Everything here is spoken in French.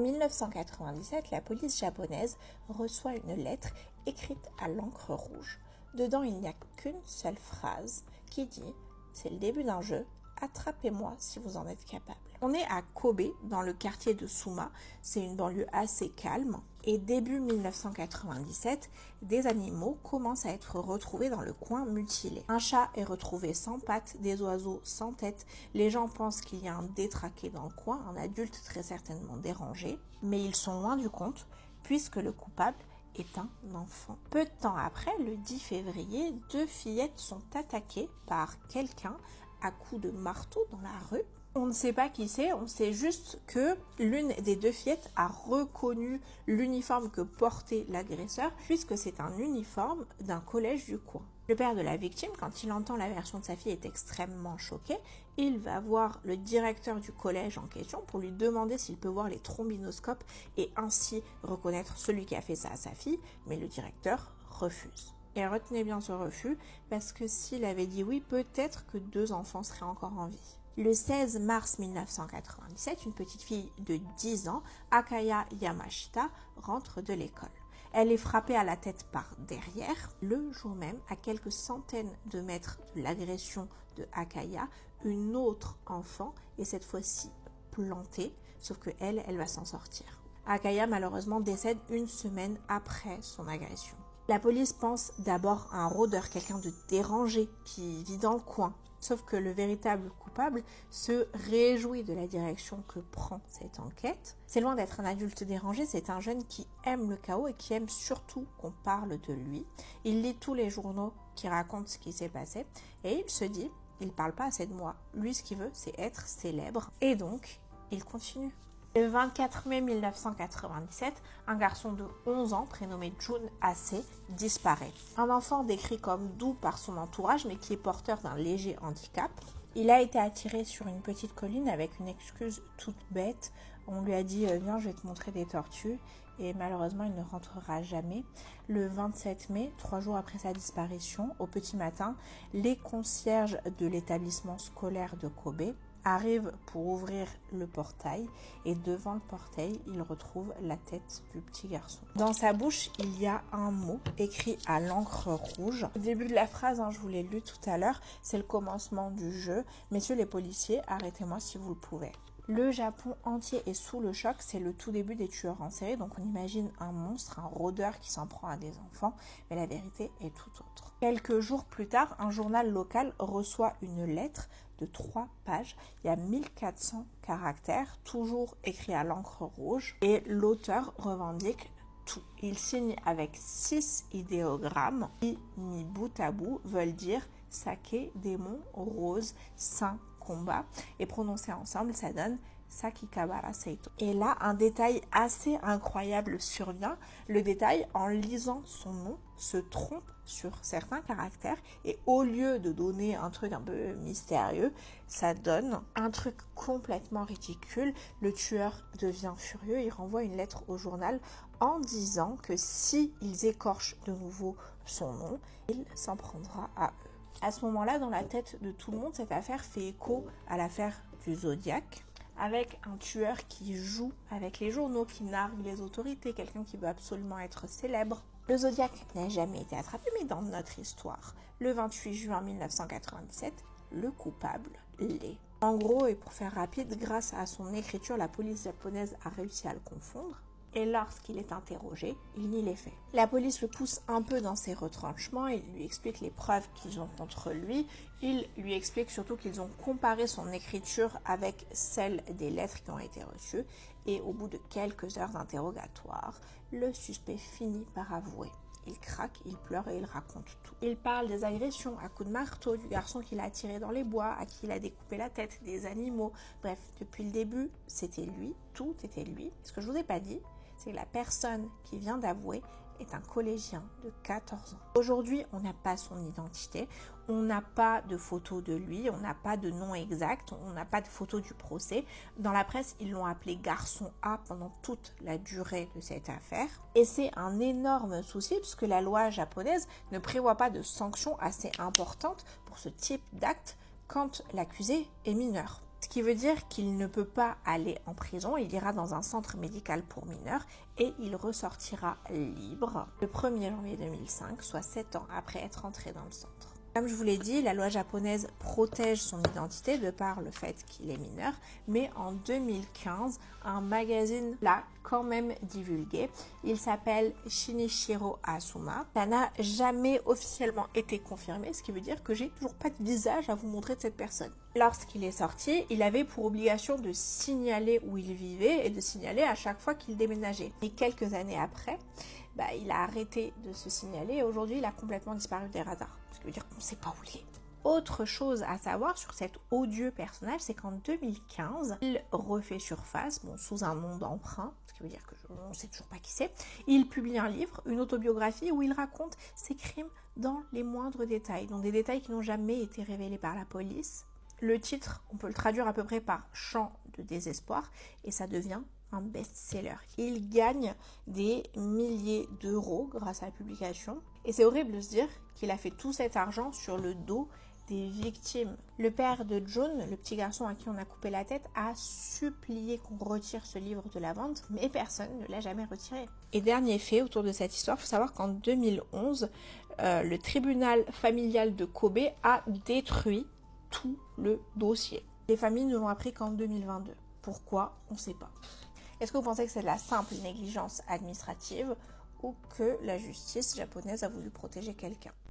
1997, la police japonaise reçoit une lettre écrite à l'encre rouge. Dedans, il n'y a qu'une seule phrase qui dit « C'est le début d'un jeu, attrapez-moi si vous en êtes capable ». On est à Kobe, dans le quartier de Suma. C'est une banlieue assez calme. Et début 1997, des animaux commencent à être retrouvés dans le coin mutilé. Un chat est retrouvé sans pattes, des oiseaux sans tête. Les gens pensent qu'il y a un détraqué dans le coin, un adulte très certainement dérangé. Mais ils sont loin du compte, puisque le coupable est un enfant. Peu de temps après, le 10 février, 2 fillettes sont attaquées par quelqu'un à coups de marteau dans la rue. On ne sait pas qui c'est, on sait juste que l'une des 2 fillettes a reconnu l'uniforme que portait l'agresseur, puisque c'est un uniforme d'un collège du coin. Le père de la victime, quand il entend la version de sa fille, est extrêmement choqué. Il va voir le directeur du collège en question pour lui demander s'il peut voir les trombinoscopes et ainsi reconnaître celui qui a fait ça à sa fille, mais le directeur refuse. Et retenez bien ce refus, parce que s'il avait dit oui, peut-être que 2 enfants seraient encore en vie. Le 16 mars 1997, une petite fille de 10 ans, Akaya Yamashita, rentre de l'école. Elle est frappée à la tête par derrière. Le jour même, à quelques centaines de mètres de l'agression de Akaya, une autre enfant est cette fois-ci plantée, sauf que elle va s'en sortir. Akaya malheureusement décède 1 semaine après son agression. La police pense d'abord à un rôdeur, quelqu'un de dérangé qui vit dans le coin. Sauf que le véritable coupable se réjouit de la direction que prend cette enquête. C'est loin d'être un adulte dérangé, c'est un jeune qui aime le chaos et qui aime surtout qu'on parle de lui. Il lit tous les journaux qui racontent ce qui s'est passé et il se dit, il parle pas assez de moi. Lui, ce qu'il veut, c'est être célèbre. Et donc, il continue. Le 24 mai 1997, un garçon de 11 ans prénommé Jun Ase disparaît. Un enfant décrit comme doux par son entourage mais qui est porteur d'un léger handicap. Il a été attiré sur une petite colline avec une excuse toute bête. On lui a dit « Viens, je vais te montrer des tortues » et malheureusement, il ne rentrera jamais. Le 27 mai, 3 jours après sa disparition, au petit matin, les concierges de l'établissement scolaire de Kobe arrive pour ouvrir le portail et devant le portail, il retrouve la tête du petit garçon. Dans sa bouche, il y a un mot écrit à l'encre rouge. Au début de la phrase, je vous l'ai lu tout à l'heure, c'est le commencement du jeu. Messieurs les policiers, arrêtez-moi si vous le pouvez. Le Japon entier est sous le choc, c'est le tout début des tueurs en série, donc on imagine un monstre, un rôdeur qui s'en prend à des enfants, mais la vérité est tout autre. Quelques jours plus tard, un journal local reçoit une lettre de 3 pages, il y a 1400 caractères, toujours écrits à l'encre rouge, et l'auteur revendique tout. Il signe avec 6 idéogrammes qui, mis bout à bout, veulent dire saké, démon, rose, saint, combat, et prononcé ensemble, ça donne Sakikabara Seito. Et là, un détail assez incroyable survient. Le détail, en lisant son nom, se trompe sur certains caractères et au lieu de donner un truc un peu mystérieux, ça donne un truc complètement ridicule. Le tueur devient furieux, il renvoie une lettre au journal en disant que si ils écorchent de nouveau son nom, il s'en prendra à eux. À ce moment-là, dans la tête de tout le monde, cette affaire fait écho à l'affaire du Zodiac, avec un tueur qui joue avec les journaux, qui nargue les autorités, quelqu'un qui veut absolument être célèbre. Le Zodiac n'a jamais été attrapé, mais dans notre histoire, le 28 juin 1997, le coupable l'est. En gros, et pour faire rapide, grâce à son écriture, la police japonaise a réussi à le confondre. Et lorsqu'il est interrogé, il nie les faits. La police le pousse un peu dans ses retranchements, il lui explique les preuves qu'ils ont contre lui, il lui explique surtout qu'ils ont comparé son écriture avec celle des lettres qui ont été reçues, et au bout de quelques heures d'interrogatoire, le suspect finit par avouer. Il craque, il pleure et il raconte tout. Il parle des agressions à coups de marteau, du garçon qu'il a attiré dans les bois, à qui il a découpé la tête, des animaux. Bref, depuis le début, c'était lui, tout était lui. Ce que je vous ai pas dit, c'est que la personne qui vient d'avouer est un collégien de 14 ans. Aujourd'hui, on n'a pas son identité, on n'a pas de photo de lui, on n'a pas de nom exact, on n'a pas de photo du procès. Dans la presse, ils l'ont appelé garçon A pendant toute la durée de cette affaire. Et c'est un énorme souci puisque la loi japonaise ne prévoit pas de sanctions assez importantes pour ce type d'acte quand l'accusé est mineur. Ce qui veut dire qu'il ne peut pas aller en prison, il ira dans un centre médical pour mineurs et il ressortira libre le 1er janvier 2005, soit 7 ans après être entré dans le centre. Comme je vous l'ai dit, la loi japonaise protège son identité de par le fait qu'il est mineur, mais en 2015, un magazine l'a quand même divulgué. Il s'appelle Shinichiro Asuma. Ça n'a jamais officiellement été confirmé, ce qui veut dire que j'ai toujours pas de visage à vous montrer de cette personne. Lorsqu'il est sorti, il avait pour obligation de signaler où il vivait et de signaler à chaque fois qu'il déménageait. Et quelques années après, il a arrêté de se signaler et aujourd'hui il a complètement disparu des radars. Ce qui veut dire qu'on ne sait pas où il est. Autre chose à savoir sur cet odieux personnage, c'est qu'en 2015, il refait surface, sous un nom d'emprunt, ce qui veut dire qu'on ne sait toujours pas qui c'est. Il publie un livre, une autobiographie, où il raconte ses crimes dans les moindres détails, dans des détails qui n'ont jamais été révélés par la police. Le titre, on peut le traduire à peu près par « chant de désespoir » et ça devient un best-seller. Il gagne des milliers d'euros grâce à la publication. Et c'est horrible de se dire qu'il a fait tout cet argent sur le dos des victimes. Le père de Jun, le petit garçon à qui on a coupé la tête, a supplié qu'on retire ce livre de la vente, mais personne ne l'a jamais retiré. Et dernier fait autour de cette histoire, il faut savoir qu'en 2011, le tribunal familial de Kobe a détruit tout le dossier. Les familles ne l'ont appris qu'en 2022. Pourquoi? On ne sait pas. Est-ce que vous pensez que c'est de la simple négligence administrative ou que la justice japonaise a voulu protéger quelqu'un?